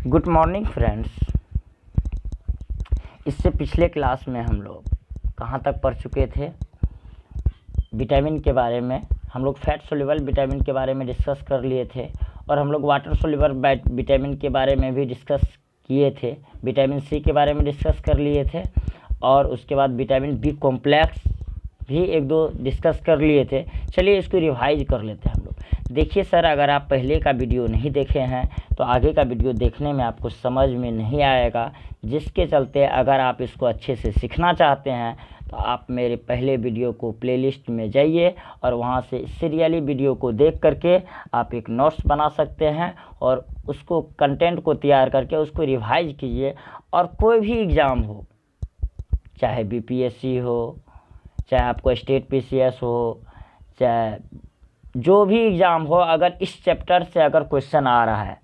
Good morning friends. इससे पिछले class में हम लोग कहाँ तक पढ़ चुके थे? विटामिन के बारे में हम लोग फैट सोल्यूबल विटामिन के बारे में डिस्कस कर लिए थे और हम लोग वाटर सोल्यूबल विटामिन के बारे में भी डिस्कस किए थे। विटामिन सी के बारे में डिस्कस कर लिए थे और उसके बाद विटामिन बी कॉम्प्लेक्स भी एक दो डिस्कस कर लिए थे। चलिए इसको रिवाइज कर लेते हैं हम लोग। देखिए सर, अगर आप पहले का वीडियो नहीं देखे हैं तो आगे का वीडियो देखने में आपको समझ में नहीं आएगा, जिसके चलते अगर आप इसको अच्छे से सीखना चाहते हैं तो आप मेरे पहले वीडियो को प्लेलिस्ट में जाइए और वहां से सीरियली वीडियो को देख करके आप एक नोट्स बना सकते हैं और उसको कंटेंट को तैयार करके उसको रिवाइज कीजिए। और कोई भी एग्ज़ाम हो, चाहे बीपीएससी हो, चाहे आपको स्टेट पीसीएस हो, चाहे जो भी एग्ज़ाम हो, अगर इस चैप्टर से अगर क्वेश्चन आ रहा है,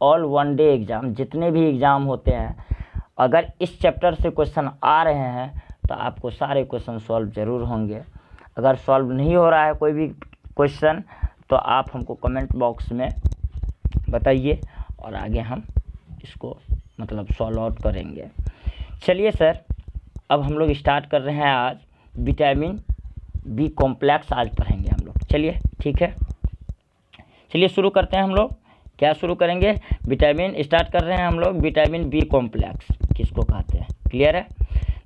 ऑल वन डे एग्ज़ाम जितने भी एग्ज़ाम होते हैं, अगर इस चैप्टर से क्वेश्चन आ रहे हैं तो आपको सारे क्वेश्चन सॉल्व ज़रूर होंगे। अगर सॉल्व नहीं हो रहा है कोई भी क्वेश्चन तो आप हमको कमेंट बॉक्स में बताइए और आगे हम इसको सॉल्व आउट करेंगे। चलिए सर, अब हम लोग स्टार्ट कर रहे हैं। आज विटामिन बी कॉम्प्लेक्स आज पढ़ेंगे हम लोग। चलिए ठीक है, चलिए शुरू करते हैं हम लोग। क्या शुरू करेंगे? विटामिन स्टार्ट कर रहे हैं हम लोग। विटामिन बी कॉम्प्लेक्स किसको कहते हैं? क्लियर है?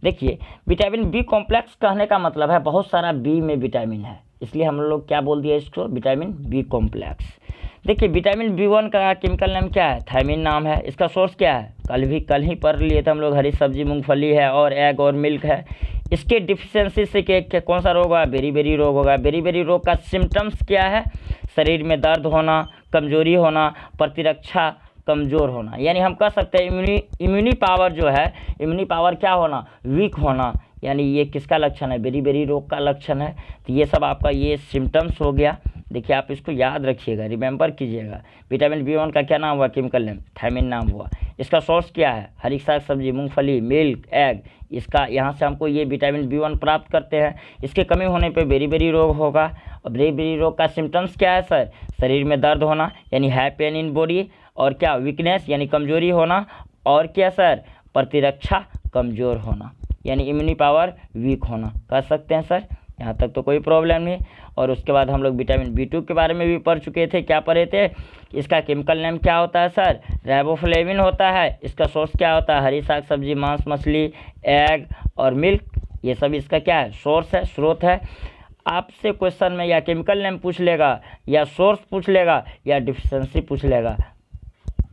देखिए, विटामिन बी कॉम्प्लेक्स कहने का मतलब है बहुत सारा बी में विटामिन है, इसलिए हम लोग क्या बोल दिया इसको? Vitamin B complex. देखिए, विटामिन बी1 का केमिकल नेम क्या है? थायमिन नाम है। इसका सोर्स क्या है? कल ही पढ़ लिए थे हम लोग। हरी सब्जी मूंगफली है और एग और मिल्क है। इसके डिफिशियंसी से कौन सा रोग होगा? बेरी रोग होगा। बेरी रोग का सिम्टम्स क्या है? शरीर में दर्द होना, कमजोरी होना, प्रतिरक्षा कमज़ोर होना। यानी हम कह सकते हैं इम्यूनी पावर जो है, इम्यूनी पावर क्या होना? वीक होना। यानी ये किसका लक्षण है? बेरी रोग का लक्षण है। तो ये सब आपका ये सिम्टम्स हो गया। देखिए, आप इसको याद रखिएगा, रिमेंबर कीजिएगा। विटामिन बी1 का क्या नाम हुआ? केमिकल नेम थायमिन नाम हुआ। इसका सोर्स क्या है? हरी साग सब्जी, मूंगफली, मिल्क, एग। इसका यहाँ से हमको ये विटामिन बी1 प्राप्त करते हैं। इसके कमी होने पे बेरी रोग होगा। और बेरी रोग का सिम्टम्स क्या है सर? शरीर में दर्द होना, यानी है पेन इन बॉडी। और क्या? वीकनेस, यानी कमजोरी होना। और क्या सर? प्रतिरक्षा कमज़ोर होना, यानी इम्यूनी पावर वीक होना। कह सकते हैं सर, यहाँ तक तो कोई प्रॉब्लम नहीं। और उसके बाद हम लोग विटामिन बी2 के बारे में भी पढ़ चुके थे। क्या पढ़े थे? इसका केमिकल नेम क्या होता है सर? राइबोफ्लेविन होता है। इसका सोर्स क्या होता है? हरी साग सब्जी, मांस मछली, एग और मिल्क। ये सब इसका क्या है? सोर्स है, स्रोत है। आपसे क्वेश्चन में या केमिकल नेम पूछ लेगा, या सोर्स पूछ लेगा, या डिफिशियंसी पूछ लेगा,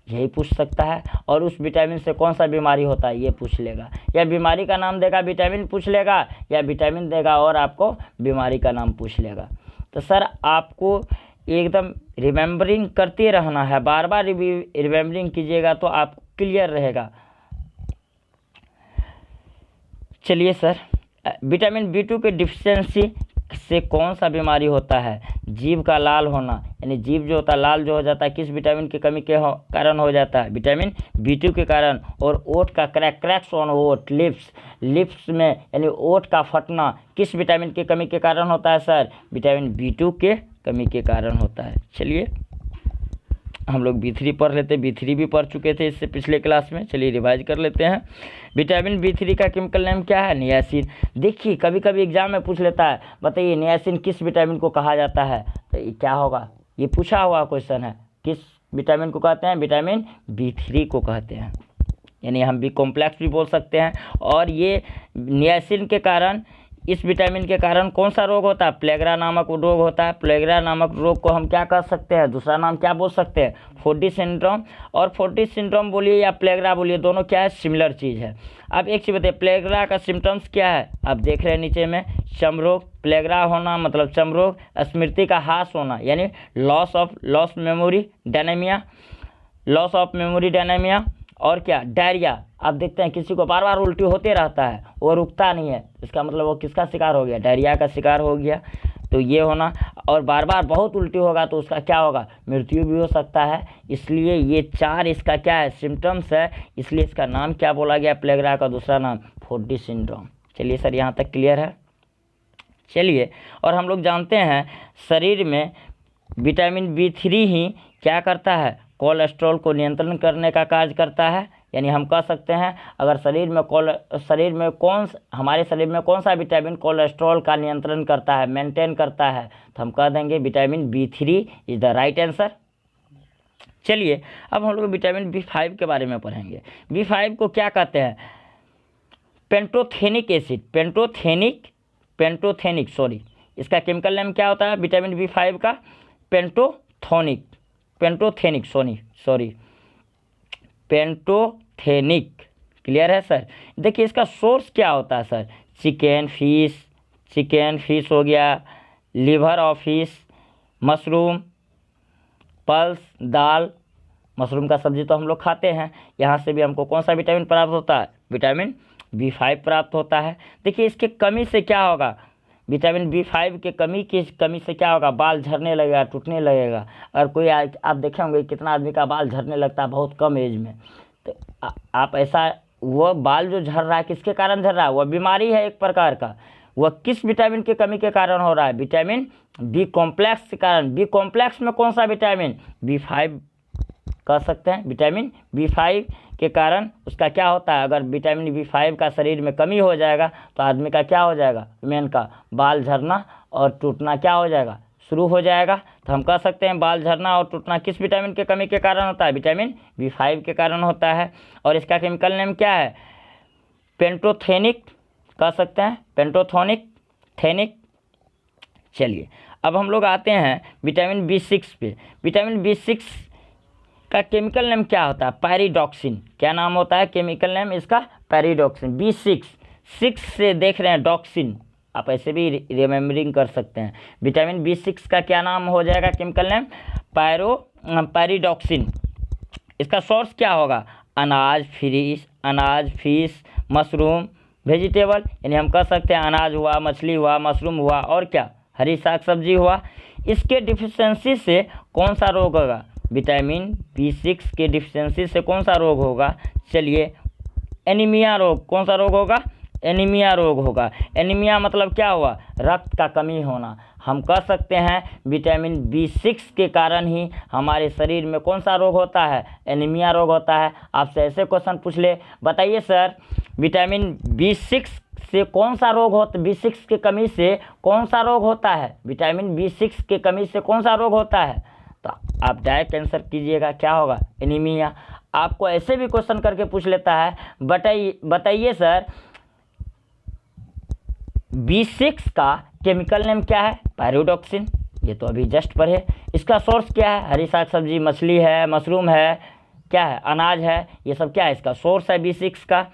यही पूछ सकता है। और उस विटामिन से कौन सा बीमारी होता है ये पूछ लेगा, या बीमारी का नाम देगा, विटामिन पूछ लेगा, या विटामिन देगा और आपको बीमारी का नाम पूछ लेगा। तो सर, आपको एकदम रिमेंबरिंग करते रहना है, बार बार रिमेंबरिंग कीजिएगा तो आप क्लियर रहेगा। चलिए सर, विटामिन बी2 के डिफिशियंसी से कौन सा बीमारी होता है? जीभ का लाल होना, यानी जीभ जो होता है लाल जो हो जाता है, किस विटामिन की कमी के कारण हो जाता है? विटामिन बी2 के कारण। और ओठ का क्रैक्स ऑन ओठ, लिप्स में, यानी ओठ का फटना किस विटामिन की कमी के कारण होता है सर? विटामिन बी2 के कमी के कारण होता है। चलिए हम लोग बी3 पढ़ लेते हैं। बी3 भी पढ़ चुके थे इससे पिछले क्लास में। चलिए रिवाइज कर लेते हैं। विटामिन बी3 का केमिकल नेम क्या है? नियासिन। देखिए, कभी कभी एग्जाम में पूछ लेता है, बताइए नियासिन किस विटामिन को कहा जाता है? तो ये क्या होगा? ये पूछा हुआ क्वेश्चन है। किस विटामिन को कहते हैं? विटामिन बी3 को कहते हैं। यानी हम बी कॉम्प्लेक्स भी बोल सकते हैं। और ये नियासिन के कारण, इस विटामिन के कारण कौन सा रोग होता है? प्लेगरा नामक रोग होता है। प्लेगरा नामक रोग को हम क्या कह सकते हैं? दूसरा नाम क्या बोल सकते हैं? Forty syndrome. और फोर्टी सिंड्रोम बोलिए या प्लेगरा बोलिए, दोनों क्या है? सिमिलर चीज़ है। अब एक चीज़ बताइए, प्लेगरा का सिम्टम्स क्या है? आप देख रहे हैं नीचे में, चमरोग। प्लेगरा होना मतलब चमरोग। स्मृति का ह्रास होना, यानी लॉस ऑफ मेमोरी डायनेमिया। और क्या? डायरिया। आप देखते हैं किसी को बार बार उल्टी होते रहता है, वो रुकता नहीं है, इसका मतलब वो किसका शिकार हो गया? डायरिया का शिकार हो गया। तो ये होना। और बार बार बहुत उल्टी होगा तो उसका क्या होगा? मृत्यु भी हो सकता है। इसलिए ये 4 इसका क्या है? सिम्टम्स है। इसलिए इसका नाम क्या बोला गया? प्लेगरा का दूसरा नाम फोर्टी सिंड्रोम। चलिए सर, यहाँ तक क्लियर है? चलिए, और हम लोग जानते हैं शरीर में विटामिन बी3 ही क्या करता है? कोलेस्ट्रॉल को नियंत्रण करने का कार्य करता है। यानी हम कह सकते हैं अगर हमारे शरीर में कौन सा विटामिन कोलेस्ट्रॉल का नियंत्रण करता है, मेंटेन करता है, तो हम कह देंगे vitamin B3 is the right answer. चलिए अब हम लोग विटामिन B5 के बारे में पढ़ेंगे। B5 को क्या कहते हैं? पेंटोथेनिक एसिड, पेंटोथेनिक सॉरी, इसका केमिकल नेम क्या होता है विटामिन B5 का? पेंटोथेनिक। क्लियर है सर? देखिए इसका सोर्स क्या होता है सर? चिकन फिश हो गया, liver of fish, mushroom, pulse, dal, mushroom का सब्जी तो हम लोग खाते हैं, यहाँ से भी हमको कौन सा विटामिन प्राप्त होता है? विटामिन B5 प्राप्त होता है। देखिए इसके कमी से क्या होगा? विटामिन B5 के कमी से क्या होगा? बाल झड़ने लगेगा, टूटने लगेगा। और कोई आप देखे होंगे कितना आदमी का बाल झड़ने लगता है बहुत कम एज में। तो आप ऐसा, वो बाल जो झड़ रहा है किसके कारण झड़ रहा है? वह बीमारी है एक प्रकार का। वह किस विटामिन की कमी के कारण हो रहा है? विटामिन B कॉम्प्लेक्स के कारण। B कॉम्प्लेक्स में कौन सा विटामिन? B5 कह सकते हैं। विटामिन B5 के कारण उसका क्या होता है? अगर विटामिन B5 का शरीर में कमी हो जाएगा तो आदमी का क्या हो जाएगा? मेन का बाल झड़ना और टूटना क्या हो जाएगा? शुरू हो जाएगा। तो हम कह सकते हैं बाल झड़ना और टूटना किस विटामिन के कमी के कारण होता है? विटामिन B5 के कारण होता है। और इसका केमिकल नेम क्या है? पेंटोथेनिक कह सकते हैं, पेंटोथेनिक। चलिए अब हम लोग आते हैं विटामिन B6 पे। विटामिन B6 का केमिकल नेम क्या होता है? पैरिडॉक्सिन। क्या नाम होता है केमिकल नेम इसका? पैरिडॉक्सिन। B6 से देख रहे हैं डॉक्सिन, आप ऐसे भी रिमेम्बरिंग कर सकते हैं। विटामिन B6 का क्या नाम हो जाएगा केमिकल नेम? पैरिडॉक्सिन। इसका सोर्स क्या होगा? अनाज, फिश, मशरूम, वेजिटेबल। यानी हम कह सकते हैं अनाज हुआ, मछली हुआ, मशरूम हुआ और क्या? हरी साग सब्जी हुआ। इसके डिफिशियंसी से कौन सा रोग होगा? विटामिन B6 के डिफिशियंसी से कौन सा रोग होगा? चलिए एनीमिया रोग। कौन सा रोग होगा? एनीमिया रोग होगा। एनीमिया मतलब क्या हुआ? रक्त का कमी होना। हम कह सकते हैं विटामिन B6 के कारण ही हमारे शरीर में कौन सा रोग होता है? एनीमिया रोग होता है। आपसे ऐसे क्वेश्चन पूछ ले, बताइए सर विटामिन B6 से कौन सा रोग होता है? B6 के कमी से कौन सा रोग होता है? विटामिन B6 के कमी से कौन सा रोग होता है? तो आप डायरेक्ट आंसर कीजिएगा, क्या होगा? एनीमिया। आपको ऐसे भी क्वेश्चन करके पूछ लेता है, बताइए सर B6 का केमिकल नेम क्या है? पैरिडॉक्सिन। ये तो अभी जस्ट पढ़े। इसका सोर्स क्या है? हरी साग सब्जी, मछली है, मशरूम है, क्या है? अनाज है। ये सब क्या है? इसका सोर्स है B6 का।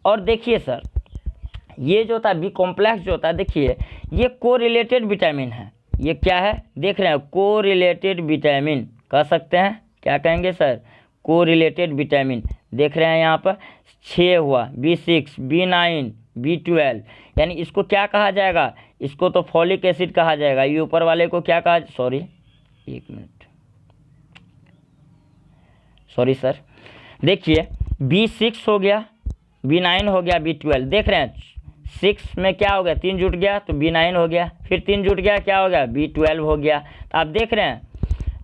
और देखिए सर ये जो होता है B कॉम्प्लेक्स जो होता है, देखिए ये कोरिलेटेड विटामिन है। ये क्या है? देख रहे हैं कोरिलेटेड विटामिन कह सकते हैं। क्या कहेंगे सर? Correlated vitamin. देख रहे हैं यहाँ पर 6 हुआ, B6, B9, B12। यानी इसको क्या कहा जाएगा? इसको तो फॉलिक एसिड कहा जाएगा। ये ऊपर वाले को क्या कहा? Sorry sir. देखिए B6 हो गया, B9 हो गया, B12। देख रहे हैं 6 में क्या हो गया? 3 जुट गया तो B9 हो गया, फिर 3 जुट गया क्या हो गया? B12 हो गया। तो आप देख रहे हैं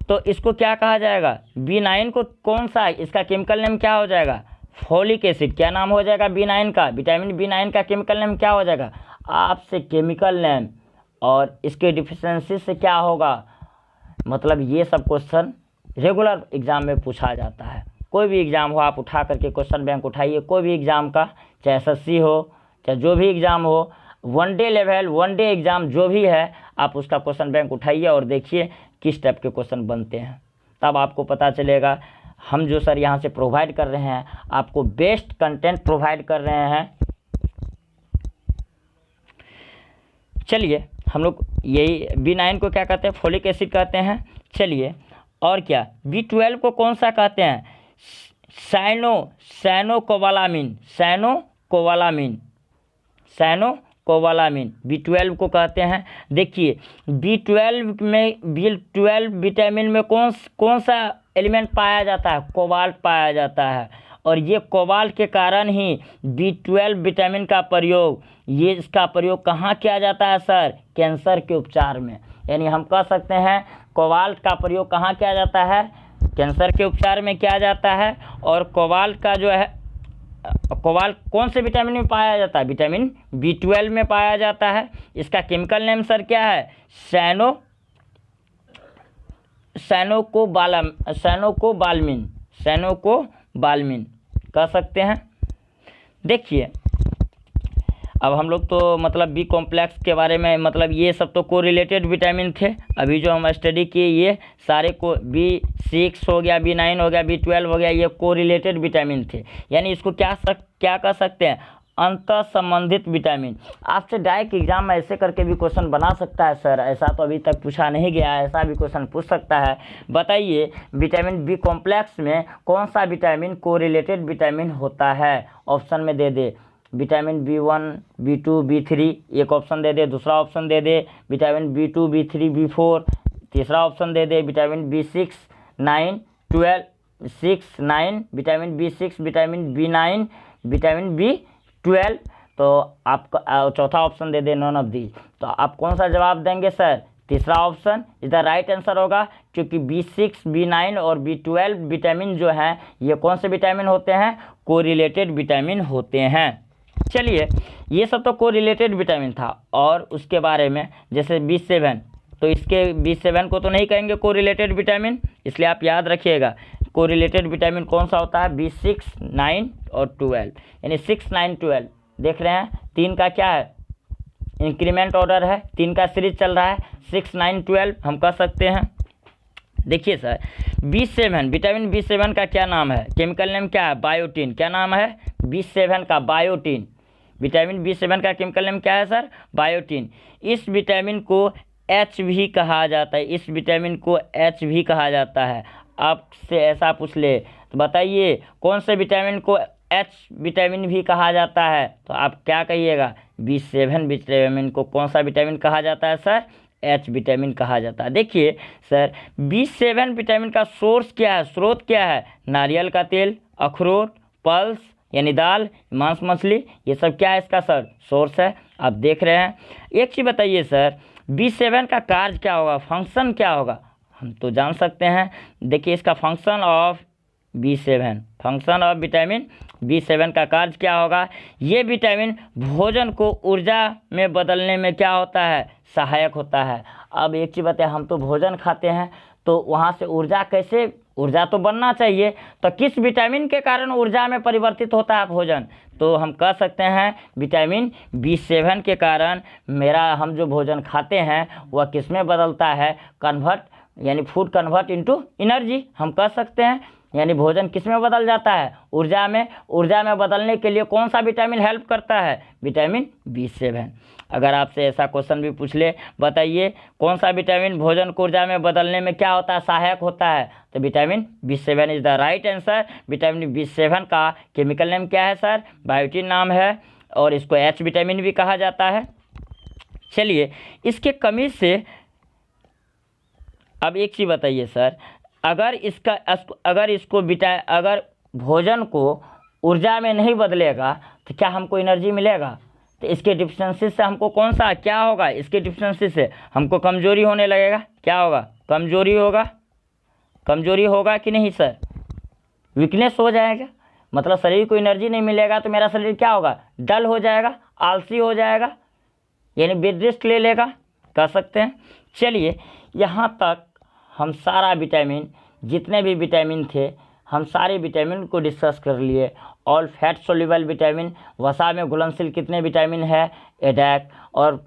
तो इसको क्या कहा जाएगा? B9 को कौन सा? इसका केमिकल नेम क्या हो जाएगा? Folic acid. क्या नाम हो जाएगा B9 का? विटामिन B9 का केमिकल नेम क्या हो जाएगा? आपसे केमिकल नेम और इसके डिफिशियंसी से क्या होगा? मतलब ये सब क्वेश्चन रेगुलर एग्जाम में पूछा जाता है। कोई भी एग्ज़ाम हो आप उठा करके क्वेश्चन बैंक उठाइए, कोई भी एग्ज़ाम का, चाहे SSC हो चाहे जो भी एग्ज़ाम हो, वन डे एग्ज़ाम जो भी है, आप उसका क्वेश्चन बैंक उठाइए और देखिए किस टाइप के क्वेश्चन बनते हैं। तब आपको पता चलेगा हम जो सर यहाँ से प्रोवाइड कर रहे हैं आपको बेस्ट कंटेंट प्रोवाइड कर रहे हैं। चलिए हम लोग यही B9 को क्या कहते हैं? फॉलिक एसिड कहते हैं। चलिए और क्या? B12 को कौन सा कहते हैं? साइनोकोबालामिन B12 को कहते हैं। देखिए B12 विटामिन में कौन सा एलिमेंट पाया जाता है? कोबाल्ट पाया जाता है। और ये कोबाल्ट के कारण ही B12 विटामिन का प्रयोग, इसका प्रयोग कहाँ किया जाता है सर? कैंसर के उपचार में। यानी हम कह सकते हैं कोबाल्ट का प्रयोग कहाँ किया जाता है? कैंसर के उपचार में किया जाता है। और कोबाल्ट का जो है, कोबाल्ट कौन से विटामिन में पाया जाता है? विटामिन B12 में पाया जाता है। इसका केमिकल नेम सर क्या है? सैनोकोबाल्मिन कह सकते हैं। देखिए अब हम लोग तो मतलब बी कॉम्प्लेक्स के बारे में, मतलब ये सब तो कोरिलेटेड विटामिन थे। अभी जो हम स्टडी किए ये सारे को B6 हो गया, B9 हो गया, B12 हो गया, ये कोरिलेटेड विटामिन थे। यानी इसको क्या कह सकते हैं? अंतर संबंधित विटामिन। आपसे डायरेक्ट एग्जाम में ऐसे करके भी क्वेश्चन बना सकता है सर, ऐसा तो अभी तक पूछा नहीं गया है, ऐसा भी क्वेश्चन पूछ सकता है। बताइए विटामिन बी कॉम्प्लेक्स में कौन सा विटामिन कोरिलेटेड विटामिन होता है? ऑप्शन में दे दे विटामिन B1, B2, B3, एक ऑप्शन दे दे, दूसरा ऑप्शन दे दे विटामिन B2, B3, B4, तीसरा ऑप्शन दे दे vitamin B6, 9, 12, 6, 9, vitamin B6, vitamin B9, vitamin B12। तो आपका चौथा ऑप्शन दे दे नॉन ऑफ दी। तो आप कौन सा जवाब देंगे सर? तीसरा option is the right answer होगा, क्योंकि B6, B9 और B12 विटामिन जो हैं ये कौन से विटामिन होते हैं? कोरिलेटेड विटामिन होते हैं। चलिए ये सब तो कोरिलेटेड विटामिन था। और उसके बारे में जैसे B7, तो इसके B7 को तो नहीं कहेंगे कोरिलेटेड विटामिन, इसलिए आप याद रखिएगा कोरिलेटेड विटामिन कौन सा होता है? B6, 9 और 12, यानी 6, 9, 12। देख रहे हैं 3 का क्या है? इंक्रीमेंट ऑर्डर है, 3 का सीरीज चल रहा है, 6, 9, 12 हम कह सकते हैं। देखिए सर B7, विटामिन B7 का क्या नाम है? केमिकल नेम क्या है? बायोटीन। क्या नाम है? B7 का बायोटीन। विटामिन B7 का केमिकल नेम क्या है सर? बायोटीन। इस विटामिन को H भी कहा जाता है, इस विटामिन को H भी कहा जाता है। आपसे ऐसा पूछ ले तो बताइए कौन से विटामिन को H विटामिन भी कहा जाता है? तो आप क्या कहिएगा? B7 विटामिन को कौन सा विटामिन कहा जाता है सर? H विटामिन कहा जाता है। देखिए सर B7 विटामिन का सोर्स क्या है? स्रोत क्या है? नारियल का तेल, अखरोट, पल्स यानी दाल, मांस मछली, ये सब क्या है इसका सर? सोर्स है। आप देख रहे हैं। एक चीज़ बताइए सर B7 का कार्य क्या होगा? फंक्शन क्या होगा? हम तो जान सकते हैं। देखिए इसका फंक्शन ऑफ विटामिन B7 का कार्य क्या होगा? ये विटामिन भोजन को ऊर्जा में बदलने में क्या होता है? सहायक होता है। अब एक चीज़ बताए, हम तो भोजन खाते हैं तो वहाँ से ऊर्जा तो बनना चाहिए, तो किस विटामिन के कारण ऊर्जा में परिवर्तित होता है भोजन? तो हम कह सकते हैं विटामिन B7 के कारण हम जो भोजन खाते हैं वह किस में बदलता है? यानी फूड कन्वर्ट इनटू एनर्जी हम कह सकते हैं। यानी भोजन किस में बदल जाता है? ऊर्जा में। ऊर्जा में बदलने के लिए कौन सा विटामिन हेल्प करता है? Vitamin B7। अगर आपसे ऐसा क्वेश्चन भी पूछ ले, बताइए कौन सा विटामिन भोजन को ऊर्जा में बदलने में क्या होता है? सहायक होता है। तो vitamin B7 is the right answer. Vitamin B7 का केमिकल नेम क्या है सर? बायोटीन नाम है, और इसको H विटामिन भी कहा जाता है। चलिए इसके कमी से अब एक चीज़ बताइए सर, अगर भोजन को ऊर्जा में नहीं बदलेगा तो क्या हमको एनर्जी मिलेगा? तो इसके डिफिशिएंसी से हमको क्या होगा? इसके डिफिशिएंसी से हमको कमजोरी होने लगेगा। क्या होगा? कमजोरी होगा कि नहीं सर? वीकनेस हो जाएगा। मतलब शरीर को एनर्जी नहीं मिलेगा तो मेरा शरीर क्या होगा? डल हो जाएगा, आलसी हो जाएगा, यानी बेड रेस्ट ले लेगा, कह सकते हैं। चलिए यहाँ तक हम सारा विटामिन, जितने भी विटामिन थे हम सारे विटामिन को डिस्कस कर लिए। ऑल फैट सोल्यूबल विटामिन, वसा में घुलनशील कितने विटामिन है? एडैक। और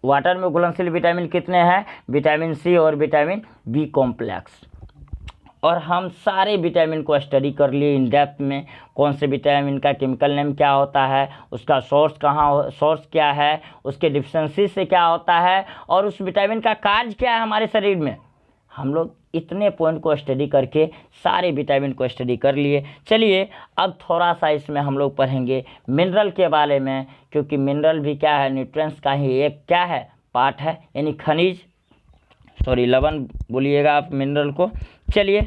वाटर में घुलनशील विटामिन कितने हैं? विटामिन C और विटामिन B कॉम्प्लेक्स। और हम सारे विटामिन को स्टडी कर लिए इन डेप्थ में। कौन से विटामिन का केमिकल नेम क्या होता है, उसका सोर्स क्या है, उसके डिफिशिएंसी से क्या होता है, और उस विटामिन का कार्य क्या है हमारे शरीर में। हम लोग इतने पॉइंट को स्टडी करके सारे विटामिन को स्टडी कर लिए। चलिए अब थोड़ा सा इसमें हम लोग पढ़ेंगे मिनरल के बारे में, क्योंकि मिनरल भी क्या है? न्यूट्रिएंट्स का ही एक क्या है? पार्ट है, यानी खनिज, लवण बोलिएगा आप मिनरल को। चलिए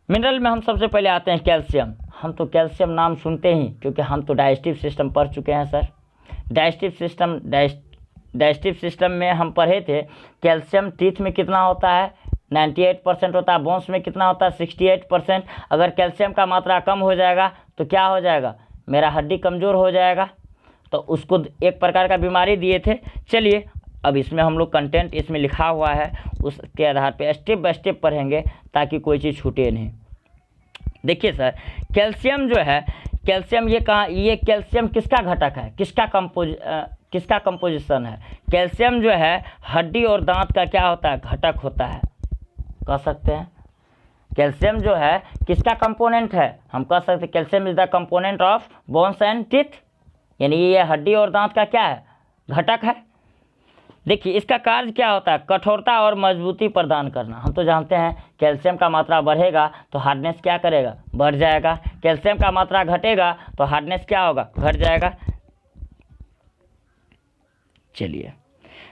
मिनरल में हम सबसे पहले आते हैं कैल्शियम। हम तो कैल्शियम नाम सुनते ही, क्योंकि हम तो डाइजेस्टिव सिस्टम पढ़ चुके हैं सर। डाइजेस्टिव सिस्टम में हम पढ़े थे कैल्शियम टीथ में कितना होता है? 98% होता है, बोन्स में कितना होता है 68%। अगर कैल्शियम का मात्रा कम हो जाएगा तो क्या हो जाएगा, मेरा हड्डी कमज़ोर हो जाएगा। तो उसको एक प्रकार का बीमारी दिए थे। चलिए अब इसमें हम लोग कंटेंट इसमें लिखा हुआ है, उसके आधार पे स्टेप बाय स्टेप पढ़ेंगे ताकि कोई चीज़ छूटे नहीं। देखिए सर, कैल्शियम जो है, कैल्शियम ये कहाँ, ये कैल्शियम किसका घटक है, किसका कंपोजिशन है। कैल्शियम जो है हड्डी और दांत का क्या होता है, घटक होता है, कह सकते हैं। कैल्शियम जो है किसका कंपोनेंट है, हम कह सकते हैं calcium is the component of bones and teeth, यानी ये हड्डी और दांत का क्या है, घटक है। देखिए इसका कार्य क्या होता है, कठोरता और मजबूती प्रदान करना। हम तो जानते हैं कैल्शियम का मात्रा बढ़ेगा तो हार्डनेस क्या करेगा, बढ़ जाएगा। कैल्शियम का मात्रा घटेगा तो हार्डनेस क्या होगा, घट जाएगा। चलिए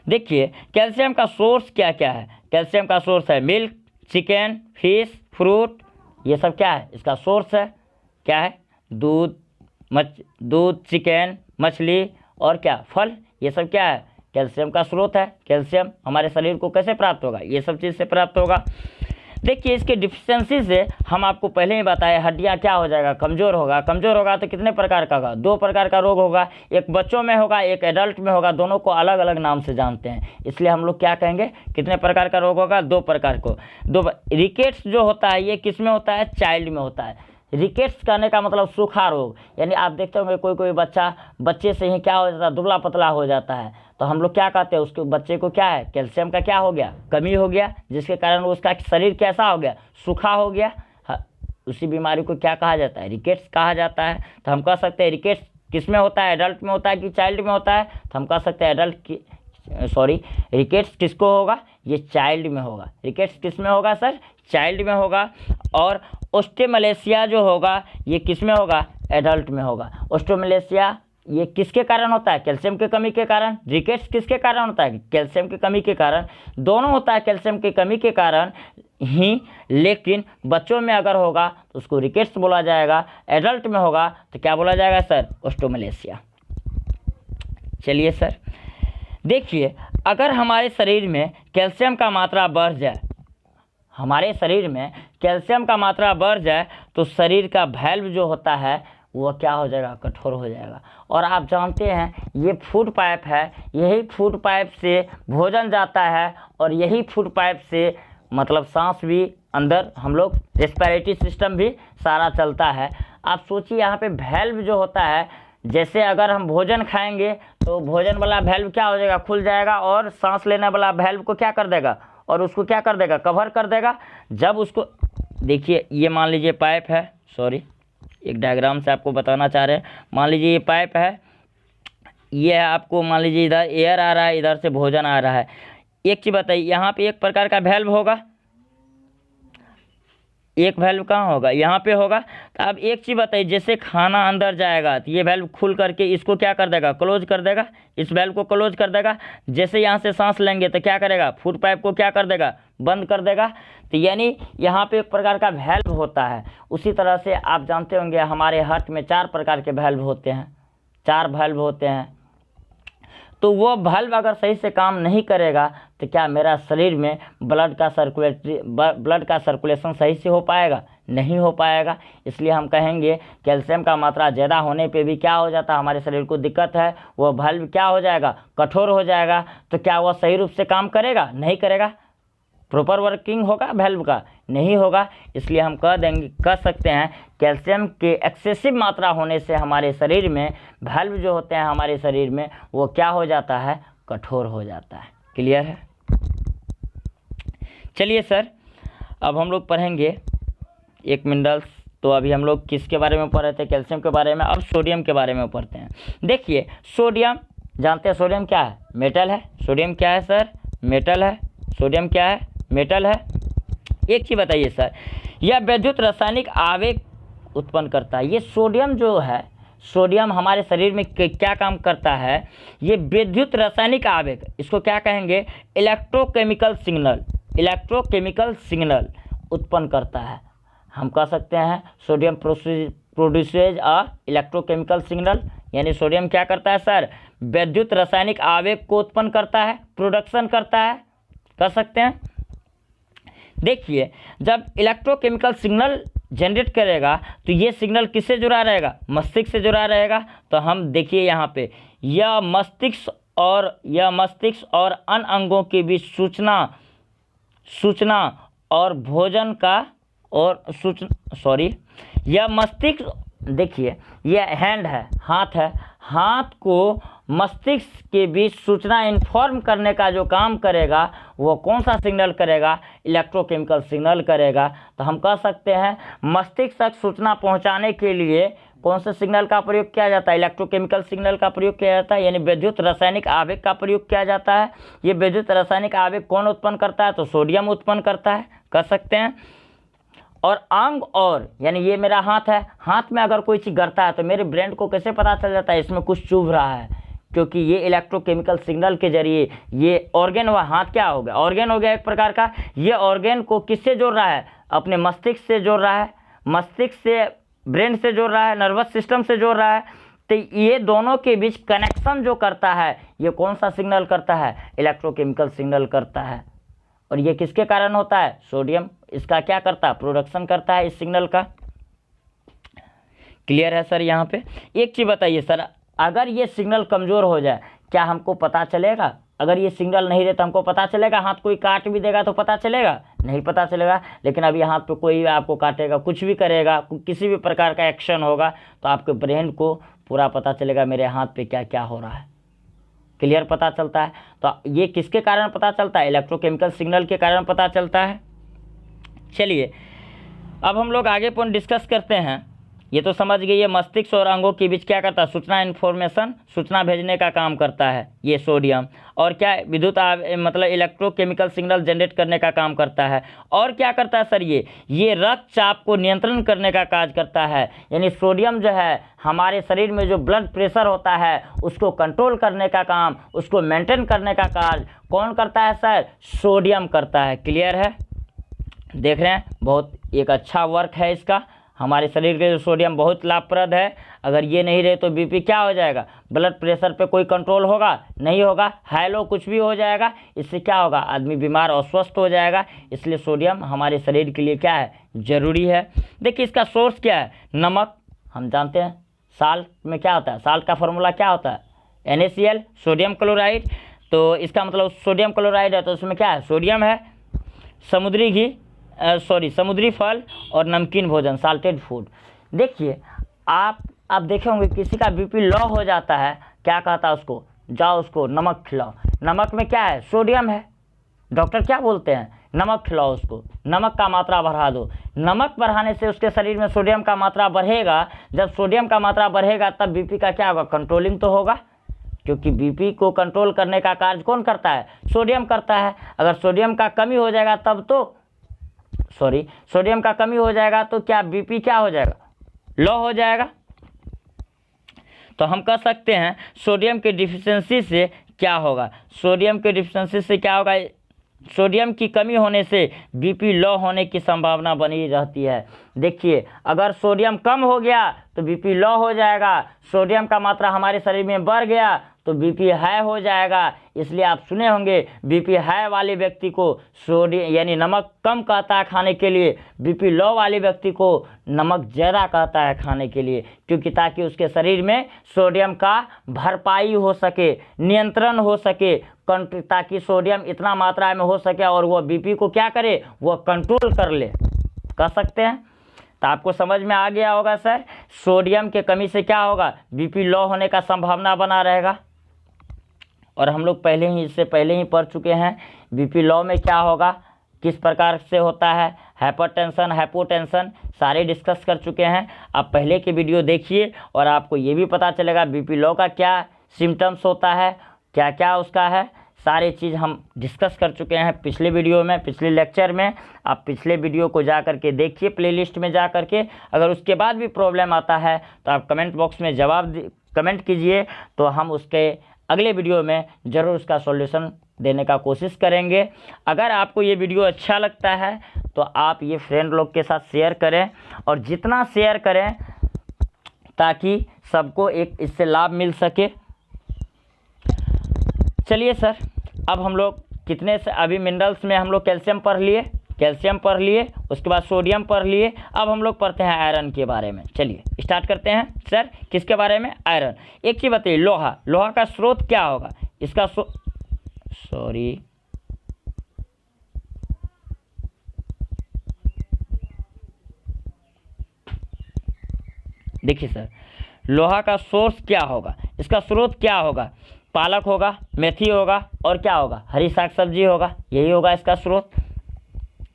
देखिए कैल्शियम का सोर्स क्या क्या है। कैल्शियम का सोर्स है मिल्क, चिकन, फिश, फ्रूट, ये सब क्या है, इसका सोर्स है। क्या है, दूध, चिकन, मछली और क्या, फल, ये सब क्या है, कैल्शियम का स्रोत है। कैल्शियम हमारे शरीर को कैसे प्राप्त होगा, ये सब चीज़ से प्राप्त होगा। देखिए इसके डिफिशियंसी से हम आपको पहले ही बताए, हड्डियाँ क्या हो जाएगा, कमज़ोर होगा। कमज़ोर होगा तो कितने प्रकार का होगा, 2 प्रकार का रोग होगा, एक बच्चों में होगा, एक एडल्ट में होगा। दोनों को अलग अलग नाम से जानते हैं, इसलिए हम लोग क्या कहेंगे, कितने प्रकार का रोग होगा, 2 प्रकार को। रिकेट्स जो होता है ये किस में होता है, चाइल्ड में होता है। रिकेट्स कहने का मतलब सूखा रोग, यानी आप देखते होंगे कोई बच्चे से ही क्या हो जाता है, दुबला पतला हो जाता है। तो हम लोग क्या कहते हैं, उसके बच्चे को क्या है, कैल्शियम का क्या हो गया, कमी हो गया, जिसके कारण उसका शरीर कैसा हो गया, सूखा हो गया। उसी बीमारी को क्या कहा जाता है, रिकेट्स कहा जाता है। तो हम कह सकते हैं रिकेट्स किस में होता है, एडल्ट में होता है कि चाइल्ड में होता है। तो हम कह सकते हैं रिकेट्स किसको होगा, ये चाइल्ड में होगा। रिकेट्स किस में होगा सर, चाइल्ड में होगा। और ओस्टियोमलेशिया जो होगा ये किस में होगा, एडल्ट में होगा। ओस्टियोमलेशिया ये किसके कारण होता है, कैल्शियम की कमी के कारण। रिकेट्स किसके कारण होता है, कैल्शियम की कमी के कारण। दोनों होता है कैल्शियम की कमी के कारण ही, लेकिन बच्चों में अगर होगा तो उसको रिकेट्स बोला जाएगा, एडल्ट में होगा तो क्या बोला जाएगा सर, ओस्टियोमलेशिया। चलिए सर देखिए, अगर हमारे शरीर में कैल्शियम का मात्रा बढ़ जाए, हमारे शरीर में कैल्शियम का मात्रा बढ़ जाए तो शरीर का वैल्व जो होता है वो क्या हो जाएगा, कठोर हो जाएगा। और आप जानते हैं ये फूड पाइप है, यही फूड पाइप से भोजन जाता है और यही फूड पाइप से मतलब सांस भी अंदर, हम लोग रेस्पिरेटरी सिस्टम भी सारा चलता है। आप सोचिए यहाँ पे वैल्व जो होता है, जैसे अगर हम भोजन खाएंगे तो भोजन वाला वैल्व क्या हो जाएगा, खुल जाएगा और सांस लेने वाला वैल्व को क्या कर देगा, और उसको क्या कर देगा, कवर कर देगा। जब उसको देखिए, ये मान लीजिए पाइप है, एक डायग्राम से आपको बताना चाह रहे हैं। मान लीजिए ये पाइप है, ये है, आपको मान लीजिए इधर एयर आ रहा है, इधर से भोजन आ रहा है। एक चीज़ बताइए, यहाँ पे एक प्रकार का वैल्व होगा, एक वैल्व कहाँ होगा, यहाँ पे होगा। तो अब एक चीज़ बताइए, जैसे खाना अंदर जाएगा तो ये वैल्व खुल करके इसको क्या कर देगा, क्लोज कर देगा, इस वैल्व को क्लोज कर देगा। जैसे यहाँ से सांस लेंगे तो क्या करेगा, फूड पाइप को क्या कर देगा, बंद कर देगा। तो यानी यहाँ पे एक प्रकार का वैल्व होता है। उसी तरह से आप जानते होंगे हमारे हार्ट में 4 प्रकार के वैल्व होते हैं, 4 वैल्व होते हैं। तो वो वैल्व अगर सही से काम नहीं करेगा तो क्या मेरा शरीर में ब्लड का सर्कुलेशन सही से हो पाएगा, नहीं हो पाएगा। इसलिए हम कहेंगे कैल्शियम का मात्रा ज़्यादा होने पे भी क्या हो जाता है, हमारे शरीर को दिक्कत है, वो वैल्व क्या हो जाएगा, कठोर हो जाएगा। तो क्या वह सही रूप से काम करेगा, नहीं करेगा, प्रॉपर वर्किंग होगा वैल्व का, नहीं होगा। इसलिए हम कह सकते हैं कैल्शियम के एक्सेसिव मात्रा होने से हमारे शरीर में वैल्व जो होते हैं हमारे शरीर में वो क्या हो जाता है, कठोर हो जाता है। क्लियर है। चलिए सर, अब हम लोग पढ़ेंगे एक मिनरल्स। तो अभी हम लोग किसके बारे में पढ़ रहे थे, कैल्शियम के बारे में। अब सोडियम के बारे में पढ़ते हैं। देखिए सोडियम, जानते हैं सोडियम क्या है, मेटल है। सोडियम क्या है सर, मेटल है। सोडियम क्या है, मेटल है। एक चीज़ बताइए सर, यह विद्युत रासायनिक आवेग उत्पन्न करता है। ये सोडियम जो है, सोडियम हमारे शरीर में क्या काम करता है, ये विद्युत रासायनिक आवेग, इसको क्या कहेंगे, इलेक्ट्रोकेमिकल सिग्नल उत्पन्न करता है। हम कह सकते हैं सोडियम प्रोड्यूसेज अ इलेक्ट्रोकेमिकल सिग्नल, यानी सोडियम क्या करता है सर, विद्युत रासायनिक आवेग को उत्पन्न करता है, प्रोडक्शन करता है, कह सकते हैं। देखिए जब इलेक्ट्रोकेमिकल सिग्नल जनरेट करेगा तो ये सिग्नल किससे जुड़ा रहेगा, मस्तिष्क से जुड़ा रहेगा। तो हम देखिए यहाँ पे यह मस्तिष्क और अन्य अंगों के बीच सूचना और भोजन का और यह मस्तिष्क, देखिए यह हैंड है, हाथ है, हाथ को मस्तिष्क के बीच सूचना इन्फॉर्म करने का जो काम करेगा वो कौन सा सिग्नल करेगा, इलेक्ट्रोकेमिकल सिग्नल करेगा। तो हम कह सकते हैं मस्तिष्क तक सूचना पहुंचाने के लिए कौन से सिग्नल का प्रयोग किया जाता है, इलेक्ट्रोकेमिकल सिग्नल का प्रयोग किया जाता है, यानी विद्युत रासायनिक आवेग का प्रयोग किया जाता है। ये विद्युत रासायनिक आवेग कौन उत्पन्न करता है, तो सोडियम उत्पन्न करता है, कह सकते हैं। और अंग और यानी ये मेरा हाथ है, हाथ में अगर कोई चीज़ गिरता है तो मेरे ब्रेन को कैसे पता चल जाता है इसमें कुछ चुभ रहा है, क्योंकि ये इलेक्ट्रोकेमिकल सिग्नल के जरिए ये ऑर्गेन हुआ, हाथ क्या हो गया, ऑर्गेन हो गया एक प्रकार का। ये ऑर्गेन को किससे जोड़ रहा है, अपने मस्तिष्क से जोड़ रहा है, मस्तिष्क से ब्रेन से जोड़ रहा है, नर्वस सिस्टम से जोड़ रहा है। तो ये दोनों के बीच कनेक्शन जो करता है ये कौन सा सिग्नल करता है, इलेक्ट्रोकेमिकल सिग्नल करता है। और ये किसके कारण होता है, सोडियम इसका क्या करता है, प्रोडक्शन करता है इस सिग्नल का। क्लियर है सर। यहाँ पे एक चीज़ बताइए सर, अगर ये सिग्नल कमज़ोर हो जाए क्या हमको पता चलेगा, अगर ये सिग्नल नहीं रहता हमको पता चलेगा, हाथ कोई काट भी देगा तो पता चलेगा, नहीं पता चलेगा। लेकिन अभी हाथ पे कोई आपको काटेगा, कुछ भी करेगा, किसी भी प्रकार का एक्शन होगा तो आपके ब्रेन को पूरा पता चलेगा मेरे हाथ पे क्या क्या हो रहा है, क्लियर पता चलता है। तो ये किसके कारण पता चलता है, इलेक्ट्रोकेमिकल सिग्नल के कारण पता चलता है। चलिए अब हम लोग आगे पॉइंट डिस्कस करते हैं। ये तो समझ गए ये मस्तिष्क और अंगों के बीच क्या करता है, सूचना भेजने का काम करता है ये सोडियम। और क्या विद्युत मतलब इलेक्ट्रोकेमिकल सिग्नल जनरेट करने का काम करता है। और क्या करता है सर, ये रक्तचाप को नियंत्रण करने का कार्य करता है। यानी सोडियम जो है हमारे शरीर में जो ब्लड प्रेशर होता है उसको कंट्रोल करने का काम, उसको मेंटेन करने का कार्य कौन करता है सर, सोडियम करता है। क्लियर है, देख रहे हैं बहुत एक अच्छा वर्क है इसका। हमारे शरीर के जो सोडियम बहुत लाभप्रद है, अगर ये नहीं रहे तो बीपी क्या हो जाएगा, ब्लड प्रेशर पे कोई कंट्रोल होगा नहीं होगा, हाई लो कुछ भी हो जाएगा। इससे क्या होगा, आदमी बीमार और स्वस्थ हो जाएगा। इसलिए सोडियम हमारे शरीर के लिए क्या है, ज़रूरी है। देखिए इसका सोर्स क्या है, नमक। हम जानते हैं साल्ट में क्या होता है, साल्ट का फॉर्मूला क्या होता है NaCl, सोडियम क्लोराइड। तो इसका मतलब सोडियम क्लोराइड है तो उसमें क्या है, सोडियम है। समुद्री घी समुद्री फल और नमकीन भोजन, साल्टेड फूड। देखिए आप देखे होंगे किसी का बीपी लो हो जाता है, क्या कहता है उसको, जाओ उसको नमक खिलाओ। नमक में क्या है, सोडियम है। डॉक्टर क्या बोलते हैं, नमक खिलाओ उसको, नमक का मात्रा बढ़ा दो। नमक बढ़ाने से उसके शरीर में सोडियम का मात्रा बढ़ेगा। जब सोडियम का मात्रा बढ़ेगा तब बीपी का क्या होगा, कंट्रोलिंग तो होगा, क्योंकि बीपी को कंट्रोल करने का कार्य कौन करता है, सोडियम करता है। अगर सोडियम का कमी हो जाएगा तब तो सोडियम का कमी हो जाएगा तो क्या बीपी क्या हो जाएगा, लो हो जाएगा। तो हम कह सकते हैं सोडियम की डिफिशिएंसी से क्या होगा, सोडियम की डिफिशिएंसी से क्या होगा, सोडियम की कमी होने से बीपी लो होने की संभावना बनी रहती है। देखिए अगर सोडियम कम हो गया तो बीपी लो हो जाएगा, सोडियम का मात्रा हमारे शरीर में बढ़ गया तो बीपी हाई हो जाएगा। इसलिए आप सुने होंगे बीपी हाई वाले व्यक्ति को सोडियम यानी नमक कम कहता है खाने के लिए, बीपी लो वाले व्यक्ति को नमक ज़्यादा कहता है खाने के लिए, क्योंकि ताकि उसके शरीर में सोडियम का भरपाई हो सके, नियंत्रण हो सके, ताकि सोडियम इतना मात्रा में हो सके और वह बीपी को क्या करे, वह कंट्रोल कर ले, कह सकते हैं। तो आपको समझ में आ गया होगा सर, सोडियम के कमी से क्या होगा, बीपी लो होने का संभावना बना रहेगा। और हम लोग इससे पहले ही पढ़ चुके हैं बीपी लो में क्या होगा, किस प्रकार से होता है, हाइपरटेंशन, हाइपोटेंशन सारे डिस्कस कर चुके हैं। आप पहले के वीडियो देखिए और आपको ये भी पता चलेगा बीपी लो का क्या सिम्टम्स होता है, क्या क्या उसका है, सारे चीज़ हम डिस्कस कर चुके हैं पिछले वीडियो में, पिछले लेक्चर में। आप पिछले वीडियो को जा करके देखिए प्लेलिस्ट में जा करके। अगर उसके बाद भी प्रॉब्लम आता है तो आप कमेंट बॉक्स में कमेंट कीजिए, तो हम उसके अगले वीडियो में ज़रूर उसका सॉल्यूशन देने का कोशिश करेंगे। अगर आपको ये वीडियो अच्छा लगता है तो आप ये फ्रेंड लोग के साथ शेयर करें, और जितना शेयर करें ताकि सबको एक इससे लाभ मिल सके। चलिए सर, अब हम लोग कितने से, अभी मिनरल्स में हम लोग कैल्शियम पढ़ लिए, कैल्शियम पढ़ लिए, उसके बाद सोडियम पढ़ लिए। अब हम लोग पढ़ते हैं आयरन के बारे में। चलिए स्टार्ट करते हैं। सर किसके बारे में? आयरन। एक चीज़ बताइए, लोहा, लोहा का स्रोत क्या होगा? इसका देखिए सर, लोहा का सोर्स क्या होगा, इसका स्रोत क्या होगा? पालक होगा, मेथी होगा, और क्या होगा? हरी साग सब्जी होगा, यही होगा इसका स्रोत।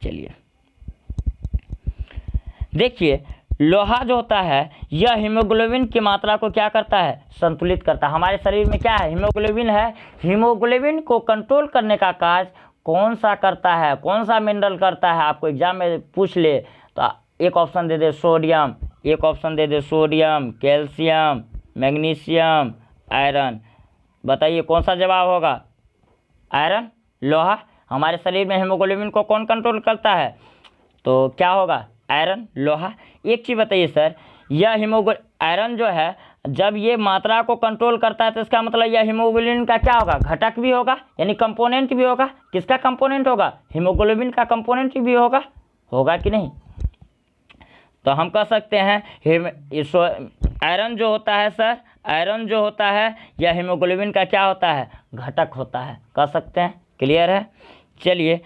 चलिए देखिए, लोहा जो होता है यह हीमोग्लोबिन की मात्रा को क्या करता है? संतुलित करता है। हमारे शरीर में क्या है? हीमोग्लोबिन है। हीमोग्लोबिन को कंट्रोल करने का कार्य कौन सा करता है? कौन सा मिनरल करता है? आपको एग्जाम में पूछ ले तो एक ऑप्शन दे दे सोडियम, एक ऑप्शन दे दे सोडियम, कैल्शियम, मैग्नीशियम, आयरन। बताइए कौन सा जवाब होगा? आयरन, लोहा। हमारे शरीर में हीमोग्लोबिन को कौन कंट्रोल करता है? तो क्या होगा? आयरन, लोहा। एक चीज़ बताइए सर, यह आयरन जो है जब ये मात्रा को कंट्रोल करता है तो इसका मतलब यह हीमोग्लोबिन का क्या होगा? घटक भी होगा, यानी कंपोनेंट भी होगा। किसका कंपोनेंट होगा? हीमोग्लोबिन का कंपोनेंट भी होगा। होगा कि नहीं? तो हम कह सकते हैं आयरन जो होता है सर, आयरन जो होता है यह हीमोग्लोबिन का क्या होता है? घटक होता है। कह सकते हैं। क्लियर है? चलिए,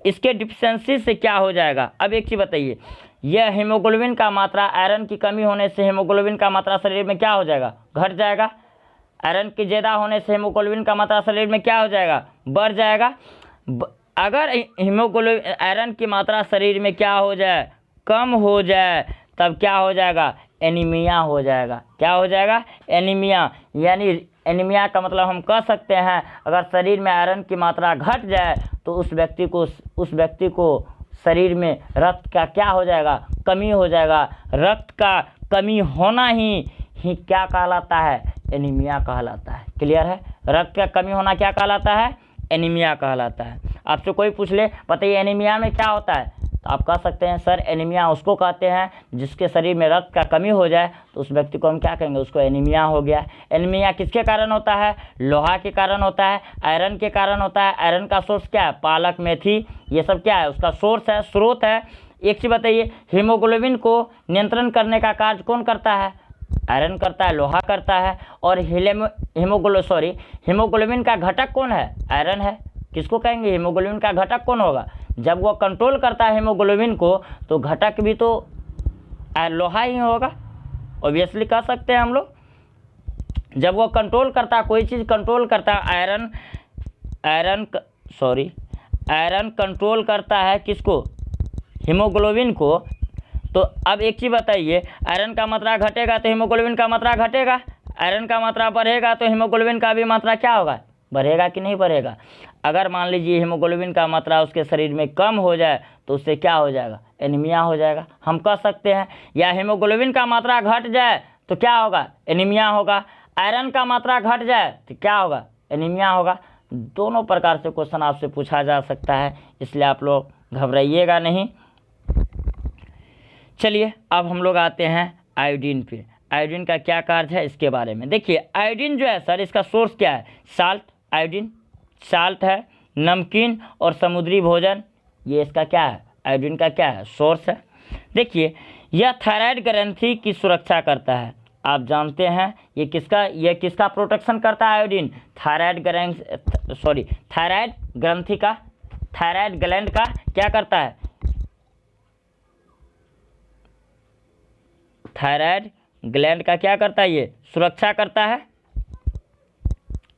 इसके डिफिशेंसी से क्या हो जाएगा? अब एक चीज़ बताइए, यह हीमोग्लोबिन का मात्रा, आयरन की कमी होने से हीमोग्लोबिन का मात्रा शरीर में क्या हो जाएगा? घट जाएगा। आयरन की ज़्यादा होने से हीमोग्लोबिन का मात्रा शरीर में क्या हो जाएगा? बढ़ जाएगा। अगर हीमोग्लोबिन, आयरन की मात्रा शरीर में क्या हो जाए? कम हो जाए, तब क्या हो जाएगा? एनीमिया हो जाएगा। क्या हो जाएगा? एनीमिया। यानी एनीमिया का मतलब हम कह सकते हैं अगर शरीर में आयरन की मात्रा घट जाए तो उस व्यक्ति को शरीर में रक्त का क्या हो जाएगा? कमी हो जाएगा। रक्त का कमी होना ही क्या कहलाता है? एनीमिया कहलाता है। क्लियर है? रक्त का कमी होना क्या कहलाता है? एनीमिया कहलाता है। आपसे कोई पूछ ले बताइए एनीमिया में क्या होता है, तो आप कह सकते हैं सर एनीमिया उसको कहते हैं जिसके शरीर में रक्त का कमी हो जाए तो उस व्यक्ति को हम क्या कहेंगे? उसको एनीमिया हो गया। एनीमिया किसके कारण होता है? लोहा के कारण होता है, आयरन के कारण होता है। आयरन का सोर्स क्या है? पालक, मेथी, ये सब क्या है? उसका सोर्स है, स्रोत है। एक चीज़ बताइए, हीमोग्लोबिन को नियंत्रण करने का कार्य कौन करता है? आयरन करता है, लोहा करता है। और हीमोग्लोबिन का घटक कौन है? आयरन है। किसको कहेंगे? हीमोग्लोबिन का घटक कौन होगा? जब वो कंट्रोल करता है हीमोग्लोबिन को तो घटक भी तो लोहा ही होगा। ऑब्वियसली कह सकते हैं हम लोग। जब वो कंट्रोल करता है, कोई चीज़ कंट्रोल करता है, आयरन कंट्रोल करता है किसको? हीमोग्लोबिन को। तो अब एक चीज़ बताइए, आयरन का मात्रा घटेगा तो हीमोग्लोबिन का मात्रा घटेगा, आयरन का मात्रा बढ़ेगा तो हीमोग्लोबिन का भी मात्रा क्या होगा? बढ़ेगा कि नहीं बढ़ेगा? अगर मान लीजिए हीमोग्लोबिन का मात्रा उसके शरीर में कम हो जाए तो उससे क्या हो जाएगा? एनीमिया हो जाएगा। हम कह सकते हैं या हीमोग्लोबिन का मात्रा घट जाए तो क्या होगा? एनीमिया होगा। आयरन का मात्रा घट जाए तो क्या होगा? एनीमिया होगा। दोनों प्रकार से क्वेश्चन आपसे पूछा जा सकता है, इसलिए आप लोग घबराइएगा नहीं। चलिए अब हम लोग आते हैं आयोडीन पे। आयोडीन का क्या कार्य है इसके बारे में देखिए। आयोडीन जो है सर, इसका सोर्स क्या है? साल्ट। आयोडीन साल्ट है, नमकीन और समुद्री भोजन, ये इसका क्या है? आयोडीन का क्या है? सोर्स है। देखिए, यह थायराइड ग्रंथि की सुरक्षा करता है। आप जानते हैं ये किसका प्रोटेक्शन करता है? आयोडीन थायराइड ग्रंथि का, थायराइड ग्लैंड का क्या करता है? थायराइड ग्लैंड का क्या करता है? ये सुरक्षा करता है।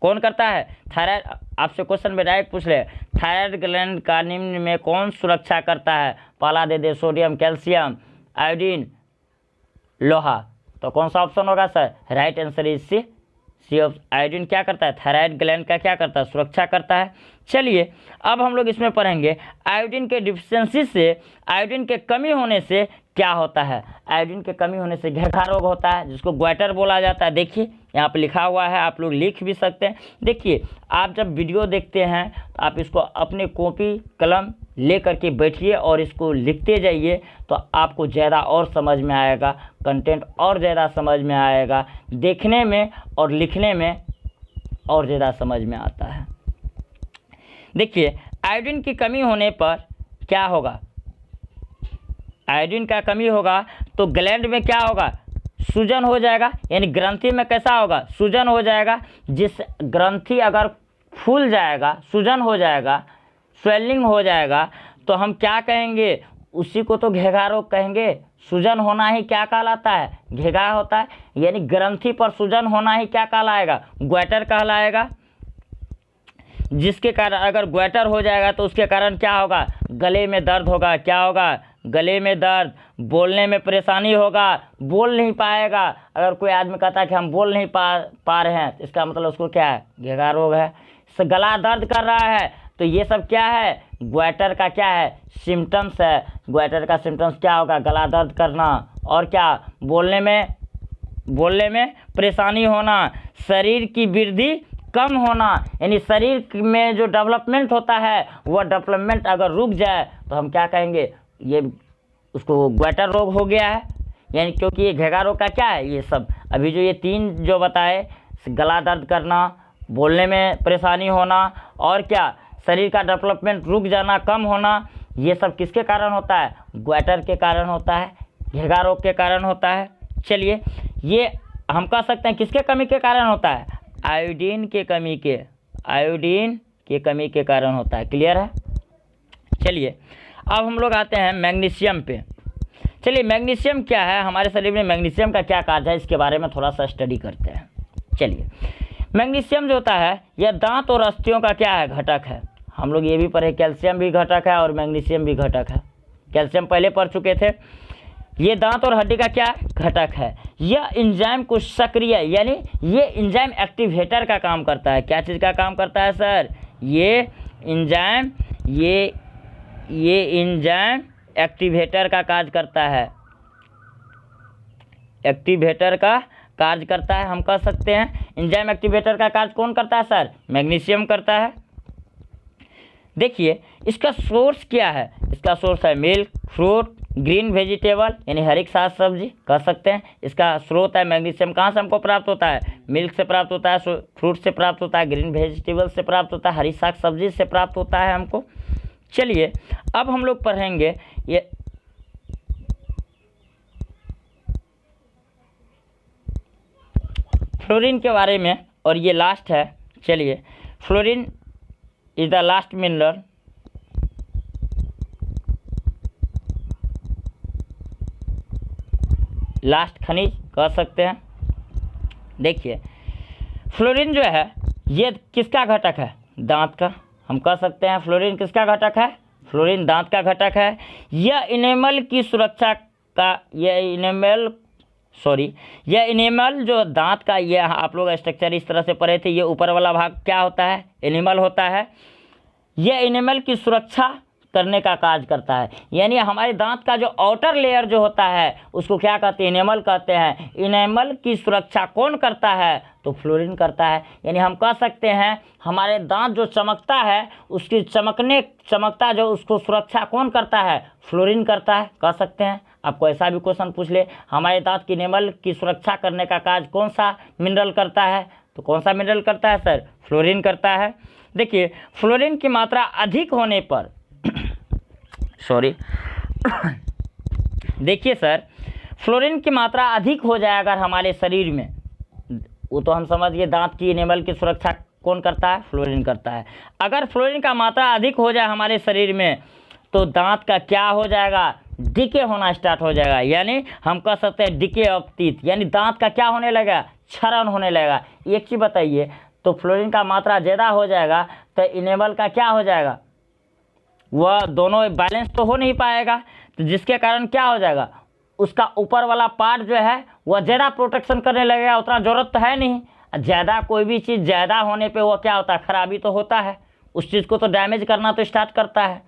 कौन करता है? थायराइड। आपसे क्वेश्चन में डायरेक्ट पूछ ले, थायराइड ग्लैंड का निम्न में कौन सुरक्षा करता है? पाला दे दे, सोडियम, कैल्शियम, आयोडीन, लोहा। तो कौन सा ऑप्शन होगा sir? Right answer is C. Iodine क्या करता है? थायराइड ग्लैंड का क्या करता है? सुरक्षा करता है। चलिए अब हम लोग इसमें पढ़ेंगे आयोडीन के डिफिशिएंसी से, आयोडीन के कमी होने से क्या होता है? आयोडीन के कमी होने से घेघा रोग होता है, जिसको ग्वाइटर बोला जाता है। देखिए यहाँ पे लिखा हुआ है, आप लोग लिख भी सकते हैं। देखिए, आप जब वीडियो देखते हैं तो आप इसको अपने कॉपी कलम ले करके बैठिए और इसको लिखते जाइए, तो आपको ज़्यादा और समझ में आएगा, कंटेंट और ज़्यादा समझ में आएगा, देखने में और लिखने में और ज़्यादा समझ में आता है। देखिए, आयोडीन की कमी होने पर क्या होगा, आयोडीन का कमी होगा तो ग्लैंड में क्या होगा, सूजन हो जाएगा, यानी ग्रंथि में कैसा होगा, सूजन हो जाएगा। जिस ग्रंथि अगर फूल जाएगा, सूजन हो जाएगा, स्वेलिंग हो जाएगा, तो हम क्या कहेंगे, उसी को तो घेघा रोग कहेंगे। सूजन होना ही क्या कहलाता है, घेघा होता है, यानी ग्रंथि पर सूजन होना ही क्या कहलाएगा, ग्वाइटर कहलाएगा। जिसके कारण अगर ग्वाइटर हो जाएगा तो उसके कारण क्या होगा, गले में दर्द होगा, क्या होगा, गले में दर्द, बोलने में परेशानी होगा, बोल नहीं पाएगा। अगर कोई आदमी कहता है कि हम बोल नहीं पा रहे हैं, इसका मतलब उसको क्या है, घेघा रोग है। गला दर्द कर रहा है, तो ये सब क्या है, ग्वाइटर का क्या है, सिम्टम्स है। ग्वाइटर का सिम्टम्स क्या होगा, गला दर्द करना, और क्या, बोलने में परेशानी होना, शरीर की वृद्धि कम होना, यानी शरीर में जो डेवलपमेंट होता है वह डेवलपमेंट अगर रुक जाए तो हम क्या कहेंगे, ये उसको ग्वाइटर रोग हो गया है। यानी क्योंकि ये घेघा रोग का क्या है, ये सब अभी जो ये 3 जो बताए, गला दर्द करना, बोलने में परेशानी होना, और क्या, शरीर का डेवलपमेंट रुक जाना, कम होना, ये सब किसके कारण होता है, ग्वाइटर के कारण होता है, घेघा रोग के कारण होता है। चलिए, ये हम कह सकते हैं किसके कमी के कारण होता है, आयोडीन के कमी के कारण होता है। क्लियर है। चलिए, अब हम लोग आते हैं मैग्नीशियम पे। चलिए, मैग्नीशियम क्या है, हमारे शरीर में मैग्नीशियम का क्या कार्य है, इसके बारे में थोड़ा सा स्टडी करते हैं। चलिए, मैग्नीशियम जो होता है यह दांत और अस्थियों का क्या है, घटक है। हम लोग ये भी पढ़े, कैल्शियम भी घटक है और मैग्नीशियम भी घटक है। कैल्शियम पहले पढ़ चुके थे। ये दांत और हड्डी का क्या घटक है। यह एंजाइम को सक्रिय, यानी ये एंजाइम एक्टिवेटर का काम करता है। क्या चीज़ का काम करता है सर, ये एंजाइम एक्टिवेटर का कार्य करता है, एक्टिवेटर का कार्य करता है। हम कह सकते हैं एंजाइम एक्टिवेटर का कार्य कौन करता है सर, मैग्नीशियम करता है। देखिए, इसका सोर्स क्या है, इसका सोर्स है मिल्क, फ्रूट, ग्रीन वेजिटेबल, यानी हरी साग सब्जी कह सकते हैं। इसका स्रोत है मैग्नीशियम। कहाँ से हमको प्राप्त होता है, मिल्क से प्राप्त होता है, फ्रूट से प्राप्त होता है, ग्रीन वेजिटेबल से प्राप्त होता है, हरी साग सब्जी से प्राप्त होता है हमको। चलिए, अब हम लोग पढ़ेंगे ये फ्लोरीन के बारे में, और ये लास्ट है। चलिए, fluorine is the last mineral last खनिज कह सकते हैं। देखिए, फ्लोरीन जो है ये किसका घटक है, दांत का। हम कह सकते हैं फ्लोरीन किसका घटक है, फ्लोरीन दांत का घटक है। यह इनेमल की सुरक्षा का, यह इनेमल जो दांत का, ये आप लोग स्ट्रक्चर इस तरह से पढ़े थे। ये ऊपर वाला भाग क्या होता है, एनिमल होता है। यह इनेमल की सुरक्षा करने का कार्य करता है। यानी हमारे दांत का जो आउटर लेयर जो होता है उसको क्या कहते हैं, इनेमल कहते हैं। इनेमल की सुरक्षा कौन करता है, तो फ्लोरीन करता है। यानी हम कह सकते हैं हमारे दांत जो चमकता है उसकी चमकता जो उसको सुरक्षा कौन करता है, फ्लोरीन करता है, कह सकते हैं। आपको ऐसा भी क्वेश्चन पूछ ले, हमारे दांत की इनेमल की सुरक्षा करने का कार्य कौन सा मिनरल करता है, तो कौन सा मिनरल करता है सर, फ्लोरीन करता है। देखिए, फ्लोरीन की मात्रा अधिक होने पर देखिए सर, फ्लोरीन की मात्रा अधिक हो जाए अगर हमारे शरीर में, वो तो हम समझ गए दांत की इनेमल की सुरक्षा कौन करता है, फ्लोरीन करता है। अगर फ्लोरीन का मात्रा अधिक हो जाए हमारे शरीर में तो दांत का क्या हो जाएगा, डिके होना स्टार्ट हो जाएगा। यानी हम कह सकते हैं डिके ऑफ टीथ, यानी दांत का क्या होने लगेगा, क्षरण होने लगेगा। एक चीज़ बताइए, तो फ्लोरीन का मात्रा ज़्यादा हो जाएगा तो इनेमल का क्या हो जाएगा, वह दोनों बैलेंस तो हो नहीं पाएगा। तो जिसके कारण क्या हो जाएगा, उसका ऊपर वाला पार्ट जो है वह ज़्यादा प्रोटेक्शन करने लगेगा। उतना ज़रूरत तो है नहीं, ज़्यादा कोई भी चीज़ ज़्यादा होने पे वो क्या होता है, खराबी तो होता है, उस चीज़ को तो डैमेज करना तो स्टार्ट करता है।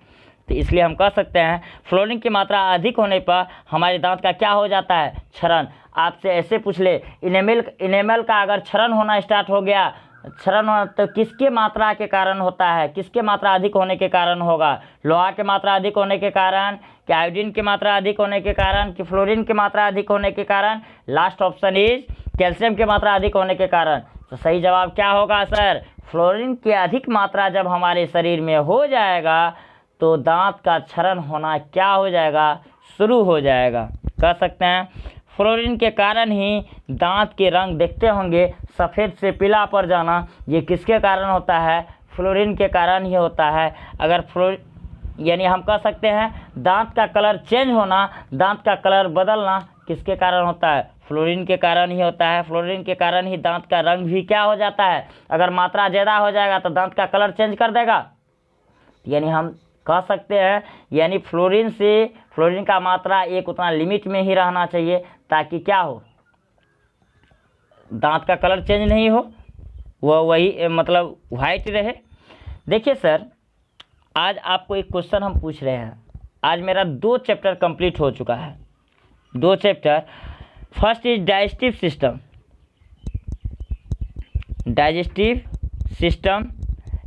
तो इसलिए हम कह सकते हैं फ्लोरीन की मात्रा अधिक होने पर हमारे दांत का क्या हो जाता है, क्षरण। आपसे ऐसे पूछ ले, इनेमल का अगर क्षरण होना स्टार्ट हो गया, क्षरण तो किसके मात्रा के कारण होता है, किसके मात्रा अधिक होने के कारण होगा, लोहा के मात्रा अधिक होने के कारण, कि आयोडीन की मात्रा अधिक होने के कारण, कि फ्लोरीन की मात्रा अधिक होने के कारण। लास्ट ऑप्शन इज कैल्शियम की मात्रा अधिक होने के कारण। तो सही जवाब क्या होगा सर, फ्लोरीन की अधिक मात्रा जब हमारे शरीर में हो जाएगा तो दांत का क्षरण होना क्या हो जाएगा, शुरू हो जाएगा। कह सकते हैं फ्लोरीन के कारण ही दांत के रंग देखते होंगे सफ़ेद से पीला पड़ जाना, ये किसके कारण होता है, फ्लोरीन के कारण ही होता है। अगर यानी हम कह सकते हैं दांत का कलर चेंज होना, दांत का कलर बदलना किसके कारण होता है, फ्लोरीन के कारण ही होता है। फ्लोरीन के कारण ही दांत का रंग भी क्या हो जाता है, अगर मात्रा ज़्यादा हो जाएगा तो दांत का कलर चेंज कर देगा। यानी हम कह सकते हैं यानी फ्लोरीन का मात्रा एक उतना लिमिट में ही रहना चाहिए ताकि क्या हो, दांत का कलर चेंज नहीं हो, वह वही मतलब वाइट रहे। देखिए सर, आज आपको एक क्वेश्चन हम पूछ रहे हैं। आज मेरा 2 चैप्टर कंप्लीट हो चुका है, 2 chapter. First is digestive system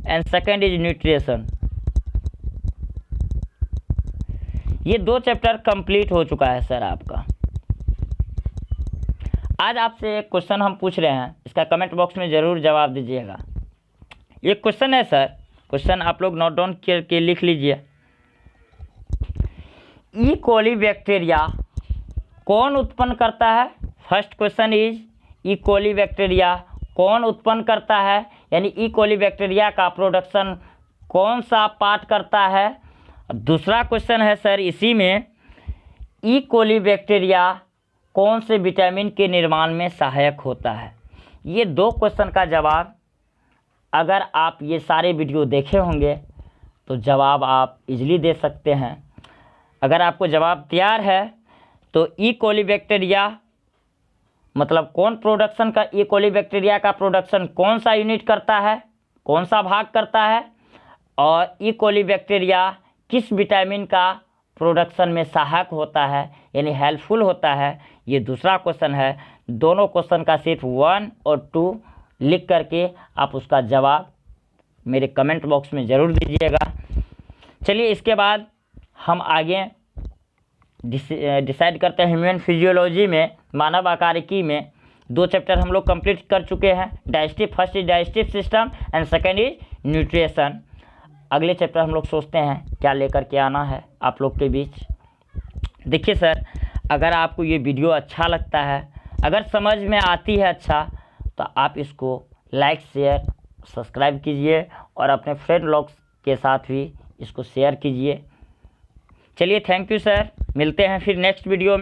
and second is nutrition. ये 2 चैप्टर कंप्लीट हो चुका है सर आपका। आज आपसे एक क्वेश्चन हम पूछ रहे हैं, इसका कमेंट बॉक्स में ज़रूर जवाब दीजिएगा। ये क्वेश्चन है सर, क्वेश्चन आप लोग नोट डाउन करके लिख लीजिए। ई कोली बैक्टीरिया कौन उत्पन्न करता है। First question is E coli bacteria कौन उत्पन्न करता है, यानी ई कोली बैक्टीरिया का प्रोडक्शन कौन सा पार्ट करता है। दूसरा क्वेश्चन है सर इसी में, ई कोली बैक्टीरिया कौन से विटामिन के निर्माण में सहायक होता है। ये 2 क्वेश्चन का जवाब अगर आप ये सारे वीडियो देखे होंगे तो जवाब आप इजीली दे सकते हैं। अगर आपको जवाब तैयार है तो ई कोली बैक्टीरिया मतलब कौन प्रोडक्शन का, ई कोली बैक्टीरिया का प्रोडक्शन कौन सा यूनिट करता है, कौन सा भाग करता है, और ई कोली बैक्टीरिया किस विटामिन का प्रोडक्शन में सहायक होता है यानी हेल्पफुल होता है, ये दूसरा क्वेश्चन है। दोनों क्वेश्चन का सिर्फ 1 और 2 लिख करके आप उसका जवाब मेरे कमेंट बॉक्स में ज़रूर दीजिएगा। चलिए इसके बाद हम आगे डिसाइड करते हैं। ह्यूमन फिजियोलॉजी में, मानव आकारिकी में 2 चैप्टर हम लोग कंप्लीट कर चुके हैं। First is digestive system and second is nutrition. अगले चैप्टर हम लोग सोचते हैं क्या लेकर के आना है आप लोग के बीच। देखिए सर, अगर आपको ये वीडियो अच्छा लगता है, अगर समझ में आती है अच्छा, तो आप इसको लाइक शेयर सब्सक्राइब कीजिए और अपने फ्रेंड लोग के साथ भी इसको शेयर कीजिए। चलिए थैंक यू सर, मिलते हैं फिर नेक्स्ट वीडियो में।